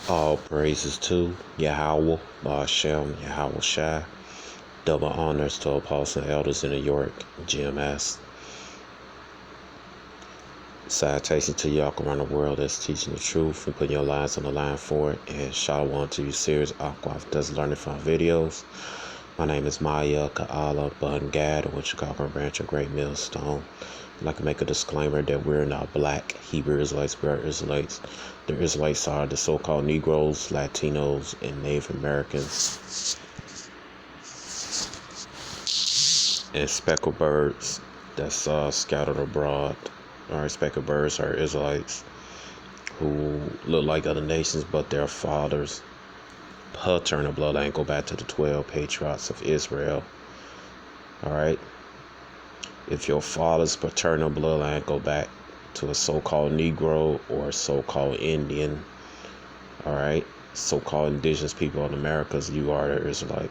All praises to Yahweh, Hashem, Yahweh Shai. Double honors to Apostle Elders in New York, GMS. Salutation to y'all around the world that's teaching the truth and putting your lives on the line for it. And shalom to you, serious Aquaf does learning from videos. My name is Maya Ka'ala Bungad, or Chicago branch of Great Millstone. I'd like to make a disclaimer that we're not black Hebrew Israelites, we are Israelites. The Israelites are the so-called Negroes, Latinos, and Native Americans, and speckled birds that's scattered abroad. All right, speckled birds are Israelites who look like other nations, but their fathers' paternal bloodline go back to the 12 patriarchs of Israel. All right. If your father's paternal bloodline go back to a so-called Negro or so-called Indian, all right, so-called indigenous people in Americas, you are an Israelite.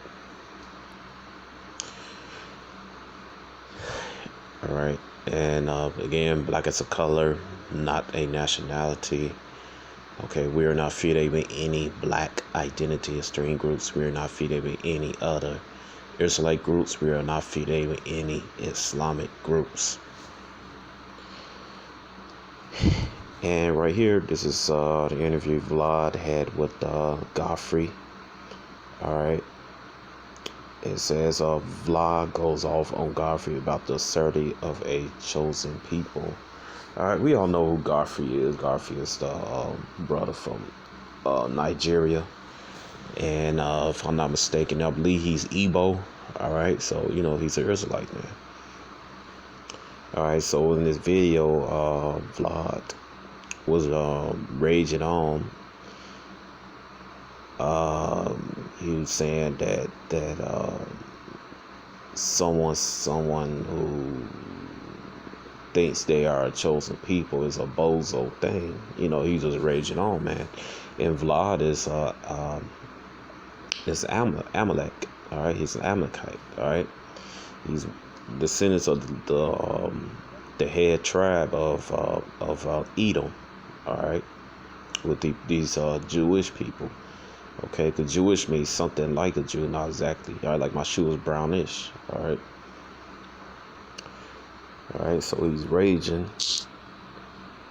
All right. And again, black is a color, not a nationality. Okay, we are not affiliated with any black identity extreme groups. We are not affiliated with any other Israelite groups. We are not affiliated with any Islamic groups. And right here, this is the interview Vlad had with Godfrey. All right. It says Vlad goes off on Godfrey about the absurdity of a chosen people. All right, we all know who Godfrey is. Godfrey is the brother from Nigeria. And if I'm not mistaken, I believe he's Igbo. All right, so, he's an Israelite, man. All right, so in this video, Vlad was raging on. He was saying that someone who thinks they are a chosen people is a bozo thing. He's just raging on, man. And Vlad is Amalek. All right, he's an Amalekite. All right, he's descendants of the head tribe of Edom. All right, with these Jewish people. Okay, because Jewish means something like a Jew, not exactly. All right, like my shoe is brownish. All right. All right, so he's raging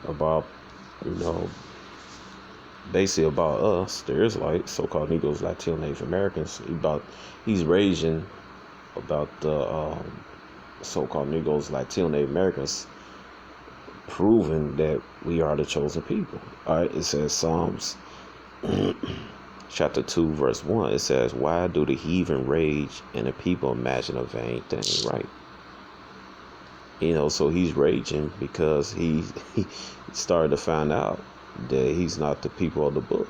about, basically about us, the Israelites, so-called Negroes, Latino, Native Americans. He's raging about the so-called Negroes, Latino, Native Americans, proving that we are the chosen people. All right, it says Psalms chapter 2, verse 1. It says, "Why do the heathen rage and the people imagine a vain thing?" Right. So he's raging because he started to find out that he's not the people of the book.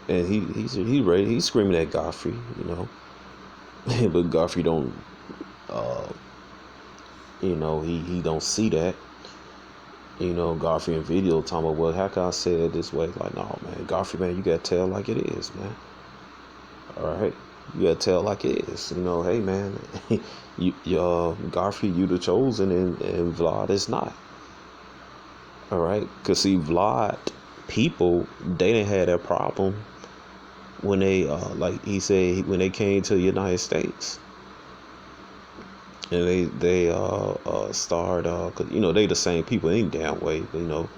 And he's screaming at Godfrey, but Godfrey don't, he don't see that. Godfrey in video talking about, well, how can I say it this way? Like, no, man, Godfrey, man, you gotta tell like it is, man. All right, you gotta tell like it is. Hey, man, Godfrey, you the chosen, and Vlad is not. All right, cause see, Vlad people, they didn't have that problem when they, like he said, when they came to the United States, and they started, cause they the same people any damn way, but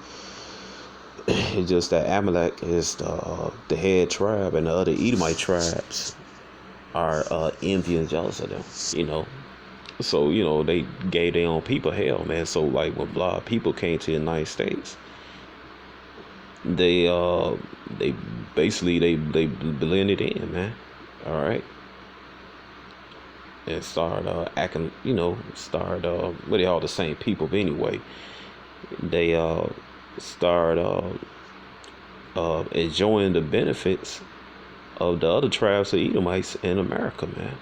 it's just that Amalek is the head tribe, and the other Edomite tribes are envy and jealous of them, So, they gave their own people hell, man. So, like, when Vlad people came to the United States, they basically, they blended in, man. All right. And started acting, well, they all the same people, but anyway, they started enjoying the benefits of the other tribes of Edomites in America, man.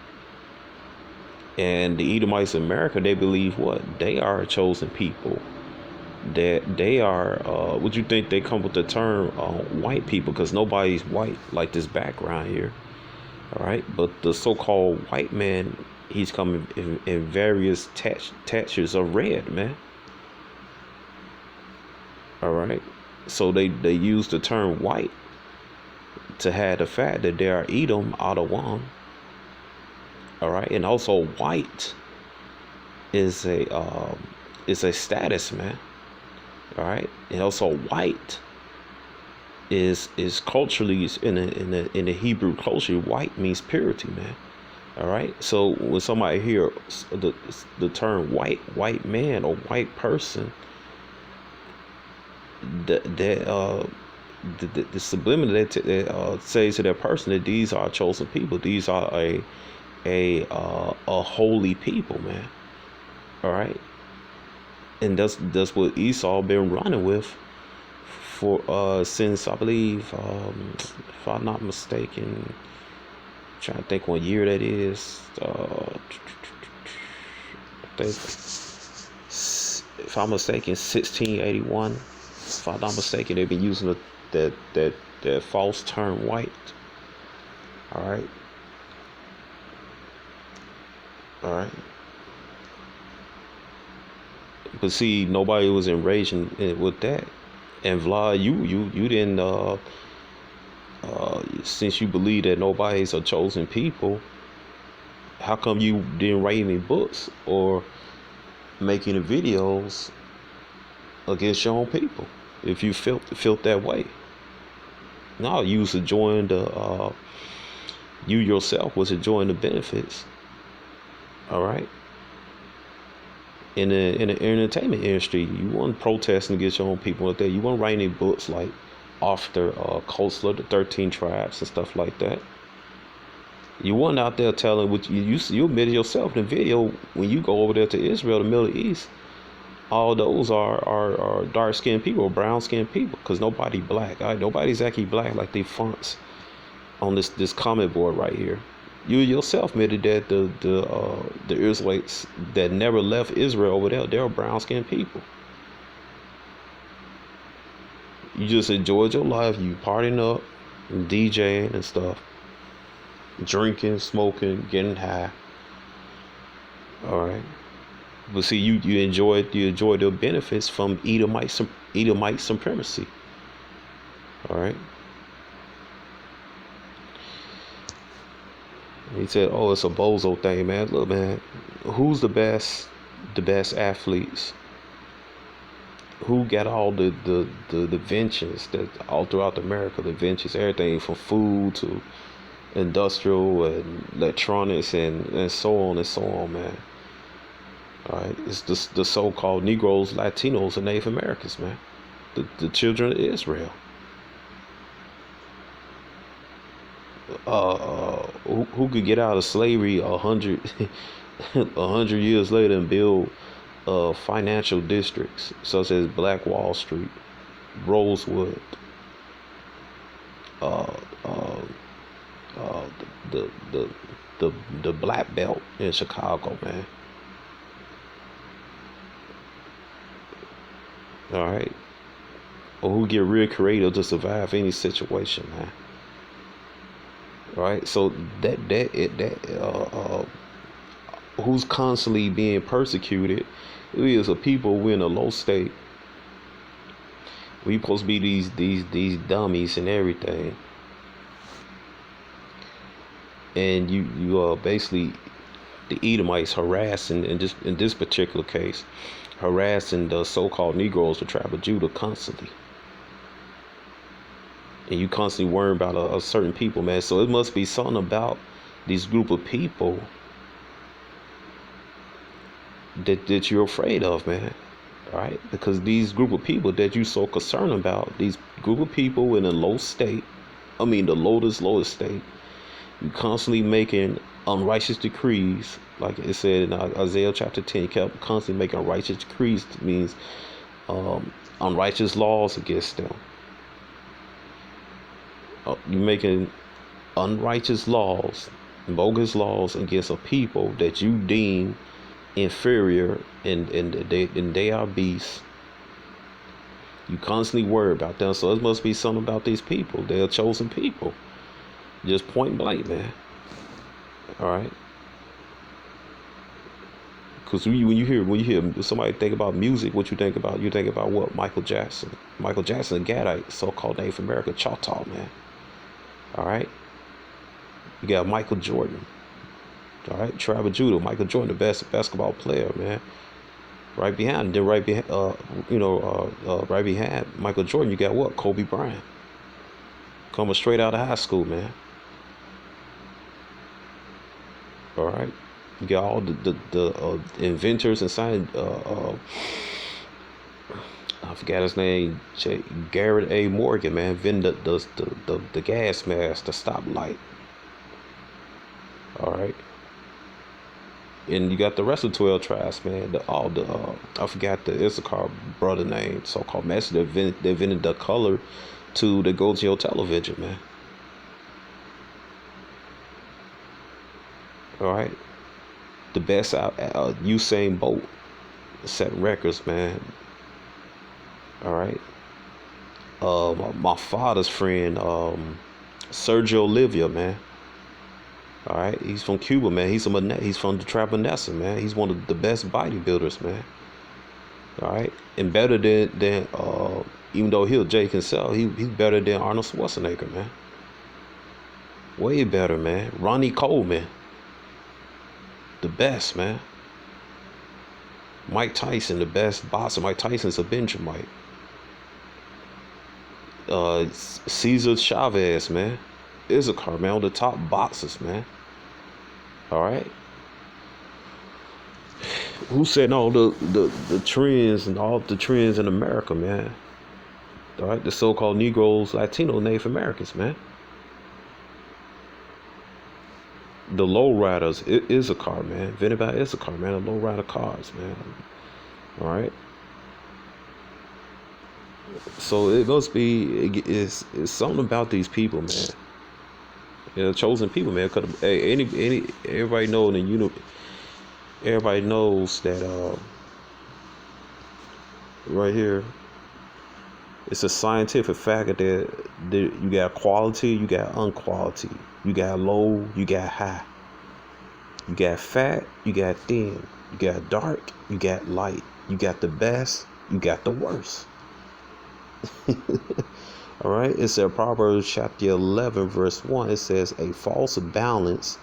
And the Edomites in America, they believe what? They are a chosen people. That they are, would you think they come with the term white people? Because nobody's white like this background here. All right. But the so-called white man, he's coming in various textures of red, man. All right. So they use the term white to hide the fact that they are Edom out of one. All right. And also white is a status, man. All right. And also white is culturally in the Hebrew culture, white means purity, man. All right. So when somebody hear the term white man or white person, the subliminal that says to that person that these are chosen people, these are a holy people, man. All right. And that's what Esau been running with for since, I believe, if I'm not mistaken, I'm trying to think what year that is. I think, if I'm mistaken, 1681. If I'm not mistaken, they've been using that false term white. All right. All right. But see, nobody was enraged with that. And Vlad, you didn't since you believe that nobody's a chosen people, how come you didn't write any books or make any videos against your own people if you felt that way? No, you was enjoying you yourself was enjoying the benefits. All right. In the entertainment industry, you weren't protesting against your own people like that. You weren't writing any books like Arthur Koestler, the 13 Tribes and stuff like that. You weren't out there telling what you admitted yourself in the video when you go over there to Israel, the Middle East. All those are dark skinned people, brown skinned people, because nobody black. All right? Nobody's actually black like they fonts on this comment board right here. You yourself admitted that the Israelites that never left Israel over there, they're brown skinned people. You just enjoyed your life, you partying up, and DJing and stuff, drinking, smoking, getting high. All right, but see, you enjoyed the benefits from Edomite supremacy. All right. He said, "Oh, it's a bozo thing, man. Look, man, who's the best athletes? Who got all the inventions that all throughout America? The inventions, everything from food to industrial and electronics and so on, man. All right, it's the so-called Negroes, Latinos, and Native Americans, man. The children of Israel. Who could get out of slavery 100 years later and build financial districts such as Black Wall Street, Rosewood, uh, uh, the the Black Belt in Chicago, man. All right, or who get real creative to survive any situation, man. All right, so who's constantly being persecuted is a people who in a low state. We supposed to be these dummies and everything, and you basically the Edomites harassing in this particular case, harassing the so-called Negroes, the tribe of Judah, constantly. And you constantly worry about a certain people, man. So it must be something about these group of people that you're afraid of, man. All right, because these group of people that you so concerned about, these group of people in a low state, I mean the lowest state, you constantly making unrighteous decrees, like it said in Isaiah chapter 10. You kept constantly making unrighteous decrees. It means unrighteous laws against them. You're making unrighteous laws, bogus laws against a people that you deem inferior and they are beasts. You constantly worry about them. So it must be something about these people. They're chosen people. Just point blank, man. All right. Because when you hear somebody think about music, what you think about? You think about what? Michael Jackson. Michael Jackson, a Gadite, so-called Native American Choctaw man. All right. You got Michael Jordan. All right, Travis Judah, Michael Jordan, the best basketball player, man. Right behind, then right behind, right behind Michael Jordan, you got what? Kobe Bryant, coming straight out of high school, man. All right, you got all the inventors and science. I forgot his name, Garrett A. Morgan, man, invented the gas mask, the stoplight. All right. And you got the rest of the 12 tribes, man. I forgot the Issachar brother name, so-called master. They invented the color that goes to your television, man. All right. The best out, Usain Bolt, setting records, man. All right. My father's friend, Sergio Olivia, man. All right, he's from Cuba, man. He's from the tribe of Nessa, man. He's one of the best bodybuilders, man. All right, and better than even though he'll Jake himself, he's better than Arnold Schwarzenegger, man. Way better, man. Ronnie Coleman, the best, man. Mike Tyson, the best boxer. Mike Tyson's a Benjamite. Cesar Chavez, man. Issachar, man, one of the top boxers, man. All right. Who said all the trends and all the trends in America, man? All right, the so-called Negroes, Latino, Native Americans, man. The lowriders, Issachar, man. Invented by Issachar, man. The lowrider cars, man. All right. So it must be it's something about these people, man. Chosen people, man. Cause everybody knows, and everybody knows that right here, it's a scientific fact that you got quality, you got unquality, you got low, you got high, you got fat, you got thin, you got dark, you got light, you got the best, you got the worst. All right, it said Proverbs chapter 11 verse 1. It says a false balance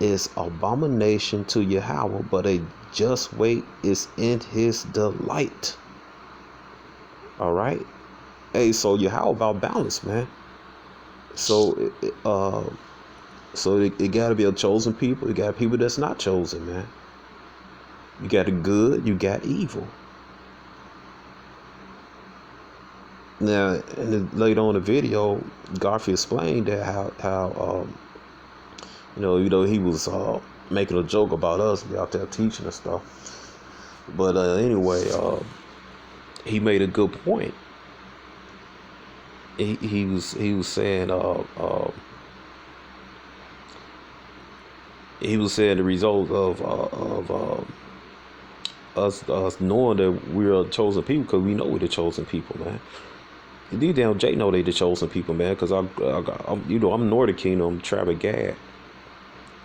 is abomination to Yahweh, but a just weight is in his delight. All right, hey, so Yahweh about balance, man. So it got to be a chosen people. You got people that's not chosen, man. You got the good, you got evil. Now, and later on in the video, Garfield explained that how he was making a joke about us be out there teaching and stuff. But anyway, he made a good point. He was saying the result of us knowing that we're a chosen people, because we know we're the chosen people, man. These damn Jay know they the chosen people, man. Because I'm Northern Kingdom, tribe of Gad.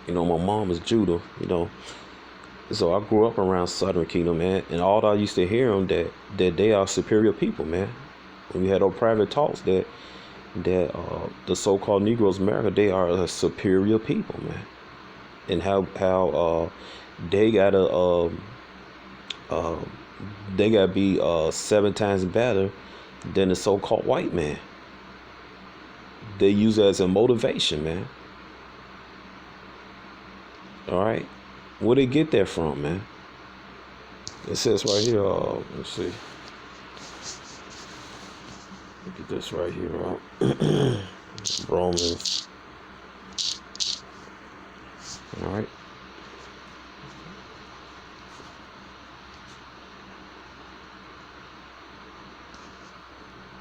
My mom is Judah. So I grew up around Southern Kingdom, man. And all I used to hear them that they are superior people, man. And we had our private talks that the so-called Negroes, America, they are a superior people, man. And how they gotta be 7 times better than the so-called white man. They use it as a motivation, man. All right, where they get that from, man? It says right here. Let's see. Look at this right here. Romans. All right.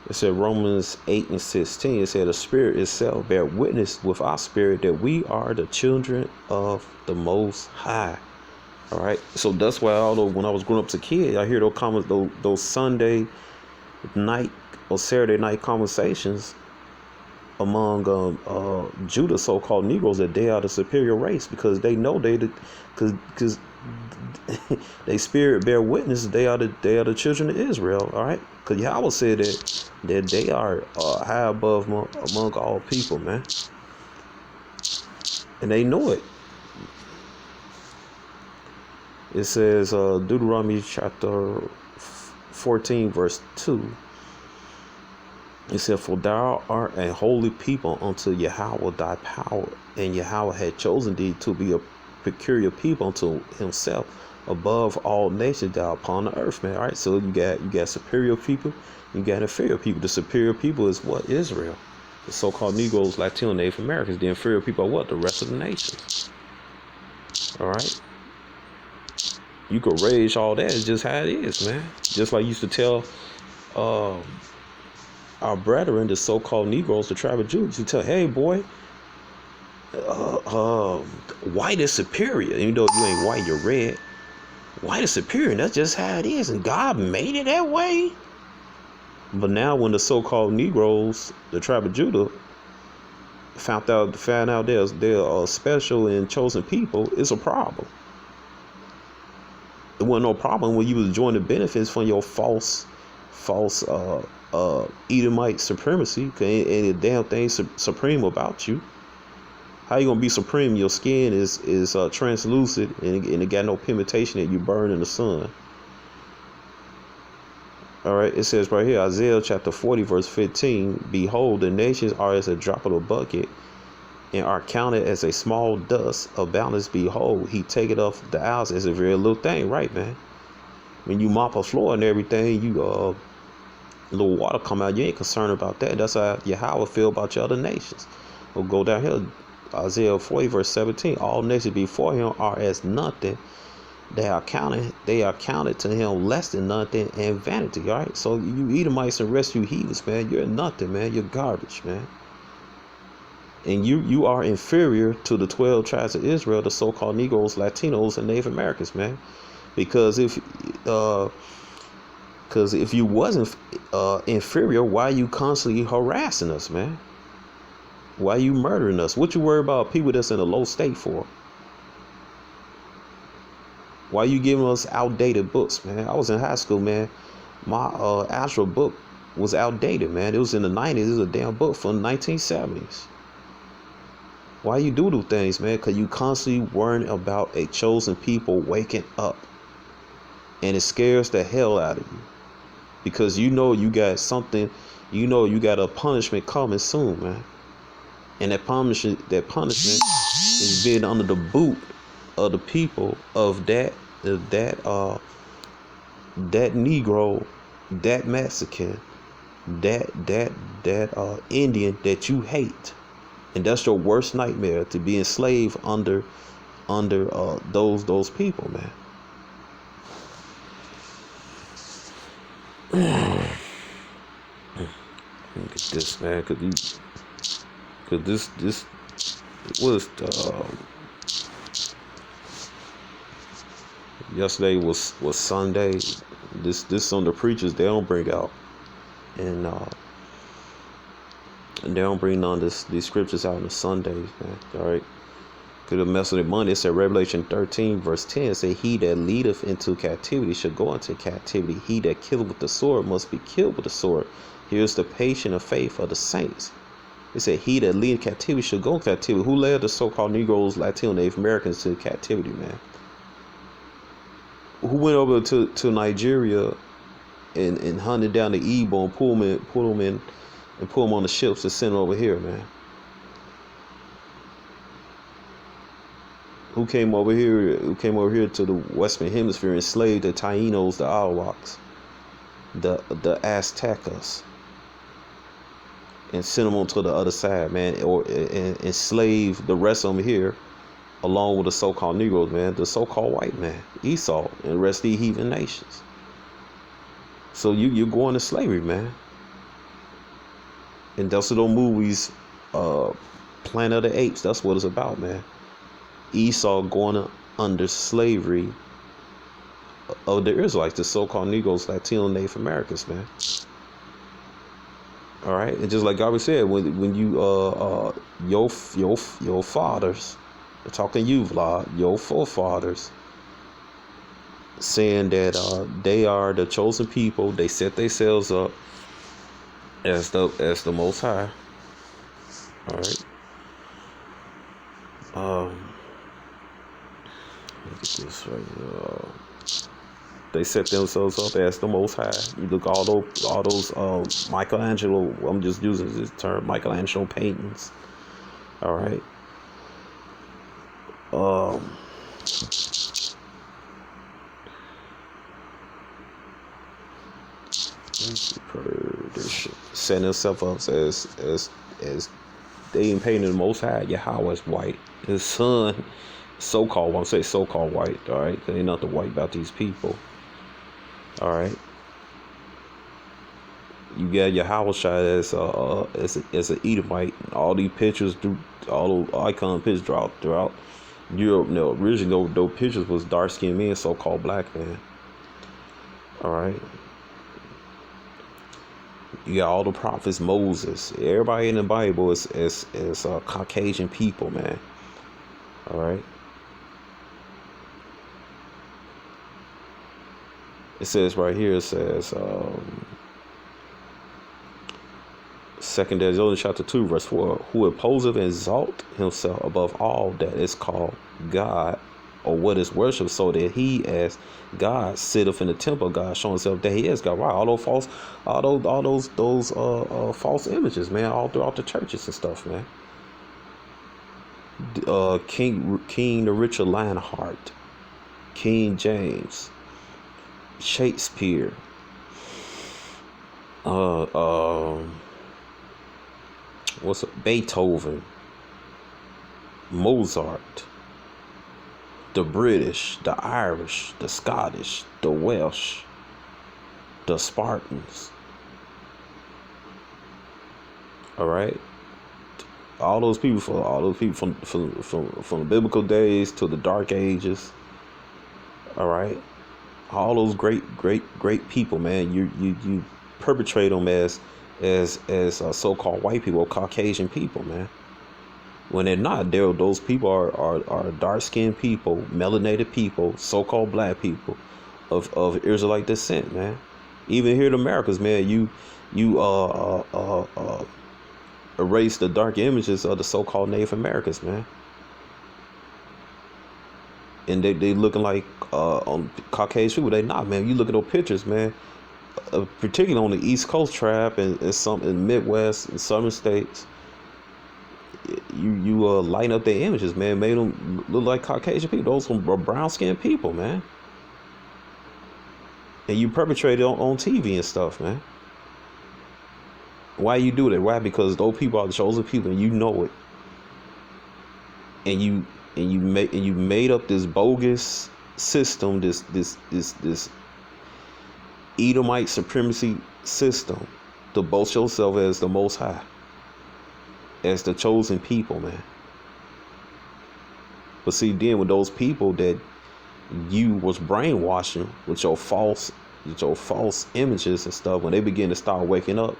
It said Romans 8:16. It said the Spirit itself bear witness with our spirit that we are the children of the Most High. All right. So that's why, although when I was growing up as a kid, I hear those comments, those Sunday night or Saturday night conversations among Judah so-called Negroes that they are the superior race because they know because they spirit bear witness. They are the children of Israel. All right, because Yahweh said that they are high above among all people, man, and they know it. It says Deuteronomy chapter 14 verse 2. It said, "For thou art a holy people unto Yahweh thy power, and Yahweh had chosen thee to be a peculiar people unto himself above all nations that are upon the earth," man. All right, so you got superior people, you got inferior people. The superior people is what? Israel. The so-called Negroes, Latino, Native Americans. The inferior people are what? The rest of the nations. All right. You could rage all that. It's just how it is, man. Just like you used to tell our brethren, the so-called Negroes, the tribe of Jews, you tell, hey, boy, white is superior. Even though you ain't white, you're red. White is superior, and that's just how it is. And God made it that way. But now when the so-called Negroes, the tribe of Judah, found out they're special and chosen people, it's a problem. It wasn't no problem when you was enjoying the benefits from your false Edomite supremacy. Ain't a damn thing supreme about you. How you gonna be supreme? Your skin is translucent and it got no pigmentation that you burn in the sun. All right, it says right here, Isaiah chapter 40 verse 15. "Behold, the nations are as a drop of a bucket, and are counted as a small dust of balance. Behold, he taketh off the hours as a very little thing." Right, man. When you mop a floor and everything, you little water come out. You ain't concerned about that. That's how Yahweh feel about your other nations. We'll go down here, Isaiah 40 verse 17. "All nations before him are as nothing. They are counted to him less than nothing and vanity." All right. So you Edomites and rest you heathens, man. You're nothing, man. You're garbage, man. And you are inferior to the 12 tribes of Israel, the so-called Negroes, Latinos, and Native Americans, man. Because if you wasn't inferior, why are you constantly harassing us, man? Why are you murdering us? What you worry about people that's in a low state for? Why you giving us outdated books, man? I was in high school, man. My astral book was outdated, man. It was in the 90s. It was a damn book from the 1970s. Why you do things, man? Because you constantly worrying about a chosen people waking up. And it scares the hell out of you. Because you know you got something, you know you got a punishment coming soon, man. And that punishment is being under the boot of the people of that Negro, that Mexican, that Indian that you hate. And that's your worst nightmare, to be enslaved under those people, man. Look at this, man. Cause this was yesterday was Sunday. This on the preachers they don't bring out, and they don't bring none of these scriptures out on the Sundays, man. All right. Could have messed with it Monday. It said Revelation 13 verse 10 say, "He that leadeth into captivity shall go into captivity. He that killeth with the sword must be killed with the sword. Here's the patient of faith of the saints." It said, "He that leadeth captivity shall go into captivity." Who led the so-called Negroes, Latino, Native Americans to captivity, man? Who went over to Nigeria and hunted down the Igbo and pull them on the ships to send them over here, man? Who came over here to the Western Hemisphere, enslaved the Tainos, the Arawaks, the Aztecas, and sent them on to the other side, man, and enslave the rest of them here, along with the so-called Negroes, man, the so-called white man, Esau, and the rest of the heathen nations. So you're going to slavery, man. And those are those movies, Planet of the Apes. That's what it's about, man. Esau going under slavery of the Israelites, the so-called Negroes, Latino, Native Americans, man. All right, and just like Garvey said, when you your fathers, I'm talking you, Vlad, your forefathers saying that they are the chosen people. They set themselves up as the Most High. All right. Look at this right here. They set themselves up as the Most High. You look all those Michelangelo. I'm just using this term, Michelangelo paintings. All right. Setting themselves up as they ain't painting the Most High. Yahweh is white. His son, so-called, I want to say so-called white. All right, there ain't nothing white about these people. All right. You got Yahweh as an Edomite. All these pictures, all those icon pictures throughout Europe. No, originally those pictures was dark skinned men, so-called black men. All right. You got all the prophets, Moses. Everybody in the Bible is Caucasian people, man. All right. It says right here. It says, 2 Thessalonians chapter 2, verse 4, who opposeth and exalt himself above all that is called God or what is worshipped, so that he as God sitteth in the temple of God, showing himself that he is God. Right, all those false images, man, all throughout the churches and stuff, man. King Richard Lionheart, King James, Shakespeare, Beethoven, Mozart, the British, the Irish, the Scottish, the Welsh, the Spartans. All right, all those people from the biblical days to the Dark Ages. All right, all those great people, man. You perpetrate them as so-called white people, Caucasian people, man. When they're not, those people are dark-skinned people, melanated people, so-called black people of Israelite descent, man. Even here in Americas, man, you erase the dark images of the so-called Native Americans, man. And they looking like on Caucasian people. They not, man. You look at those pictures, man. Particularly on the East Coast tribe and some in the Midwest and southern states. You line up their images, man, made them look like Caucasian people. Those were brown skinned people, man. And you perpetrate it on TV and stuff, man. Why you do that? Why? Because those people are the chosen people, and you know it. And you made up this bogus system, this Edomite supremacy system to boast yourself as the Most High, as the chosen people, man. But see, then with those people that you was brainwashing with your false images and stuff, when they begin to start waking up,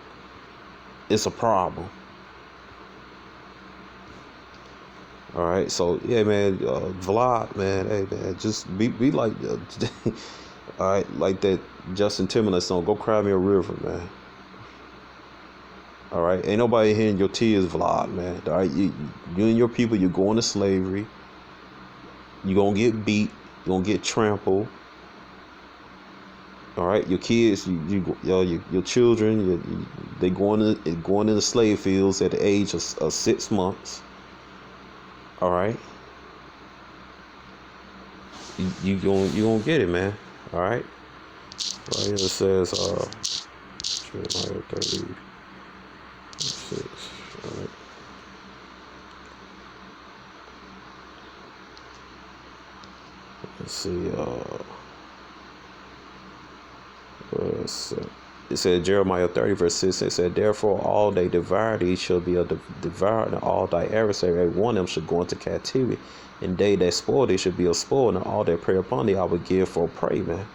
it's a problem. All right, so yeah, man, Vlad, man, hey, man, just be like, all right, like that Justin Timberlake song, "Go Cry Me a River," man. All right, ain't nobody hearing your tears, Vlad, man. All right, you and your people, you're going to slavery. You're gonna get beat. You're gonna get trampled. All right, your kids, your children, they going into slave fields at the age of 6 months. All right, you gonna get it, man. All right. Right here it says Jeremiah 36. All right. Let's see. It said Jeremiah 30 verse 6. It said, "Therefore all they devour thee shall be devoured, and all thy adversary, every one of them shall go into captivity. And they that spoil thee should be a spoil, and all that prey upon thee I will give for prey," man.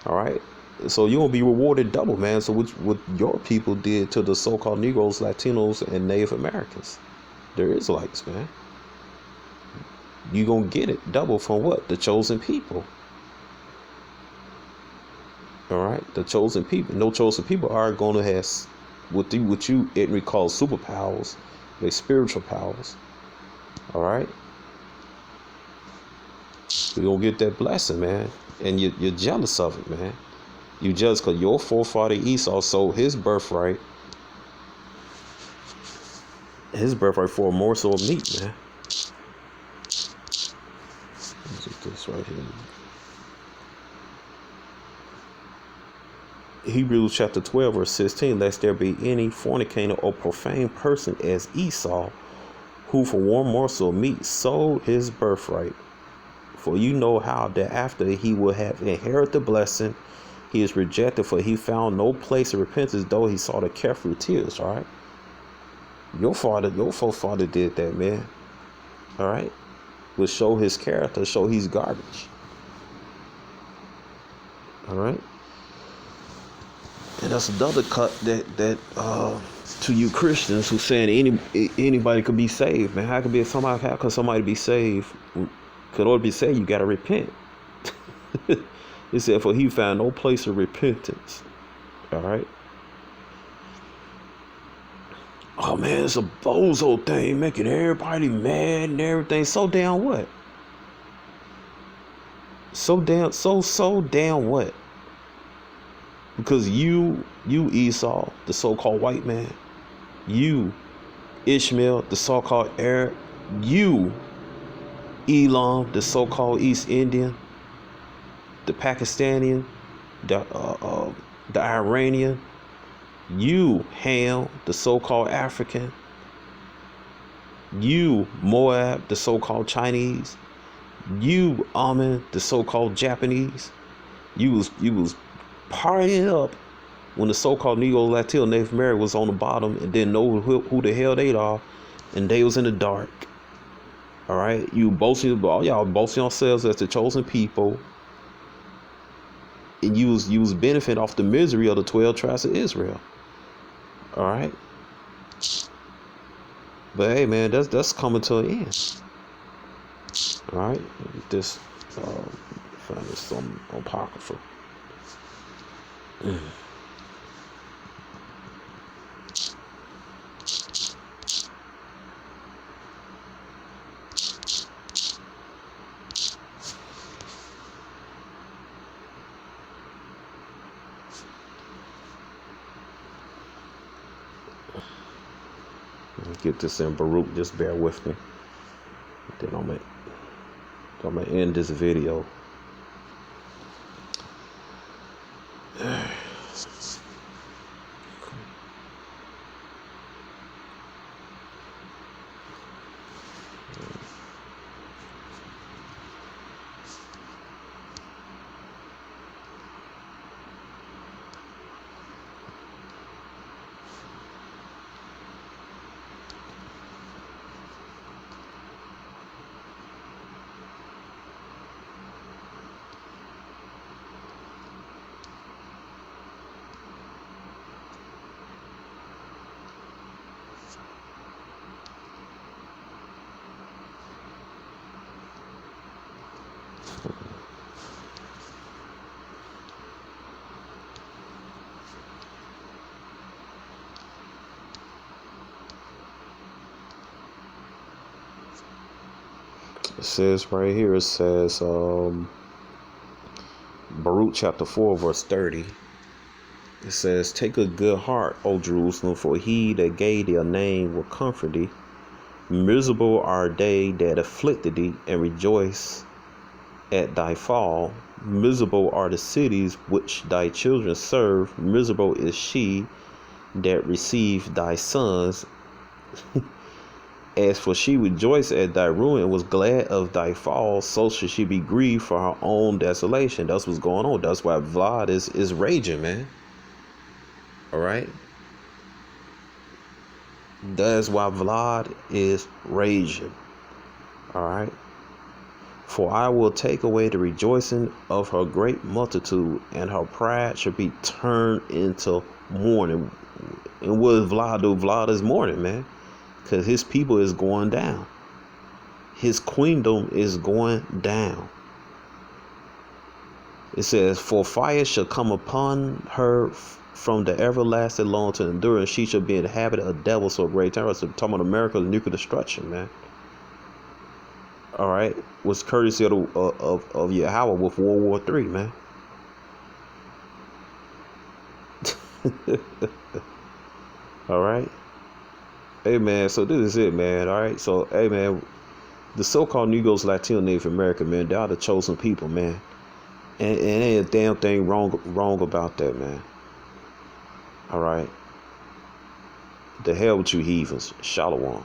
All right. So you're gonna be rewarded double, man. So what your people did to the so-called Negroes, Latinos, and Native Americans, they're Israelites, man. You gonna get it double from what? The chosen people. All right, the chosen people. No chosen people are going to have what you ignorantly call superpowers, they spiritual powers. All right, you're gonna get that blessing, man, and you're jealous of it, man. You jealous because your forefather Esau sold his birthright for a morsel of meat, man. Let's get this right here. Hebrews chapter 12, verse 16, lest there be any fornicator or profane person as Esau, who for one morsel of meat sold his birthright. For you know how that after he will have inherited the blessing, he is rejected, for he found no place of repentance, though he sought to careful tears. All right. Your forefather did that, man. All right. Would show his character, show he's garbage. All right. And that's another cut that to you Christians who saying anybody could be saved, man. How can somebody be saved? In order to be saved, you gotta repent. It said, for he found no place of repentance. All right. Oh man, it's a bozo thing, making everybody mad and everything. So damn what? So damn what? Because you Esau, the so-called white man, you Ishmael, the so-called Arab, you Elam, the so-called East Indian, the Pakistani, the Iranian, you Ham, the so-called African, you Moab, the so-called Chinese, you Amun, the so-called Japanese. You was partying up when the so-called Negro Latino Native American was on the bottom and didn't know who the hell they are, and they was in the dark. All right, y'all boasting yourselves as the chosen people, and you was benefiting off the misery of the 12 tribes of Israel. All right, but hey, man, that's coming to an end. All right, this find this some apocrypha. Get this in Baruch, just bear with me. Then I'm gonna end this video. It says right here, it says Baruch chapter 4 verse 30. It says, take a good heart, O Jerusalem, for he that gave thee a name will comfort thee. Miserable are they that afflicted thee, and rejoice at thy fall. Miserable are the cities which thy children serve. Miserable is she that received thy sons. As for she rejoiced at thy ruin and was glad of thy fall, so should she be grieved for her own desolation. That's what's going on. That's why Vlad is raging, man. All right. That's why Vlad is raging. All right. For I will take away the rejoicing of her great multitude, and her pride shall be turned into mourning. And what does Vlad do? Vlad is mourning, man. Because his people is going down. His queendom is going down. It says, "For fire shall come upon her from the everlasting long to endure, and she shall be inhabited a devil so great." So talking about America's nuclear destruction, man. All right, was courtesy of Yahweh with World War III, man. All right, hey man. So this is it, man. All right, so hey man, the so-called Negroes, Latino, Native American, man, they are the chosen people, man. And ain't a damn thing wrong about that, man. All right. The hell with you heathens. Shalom.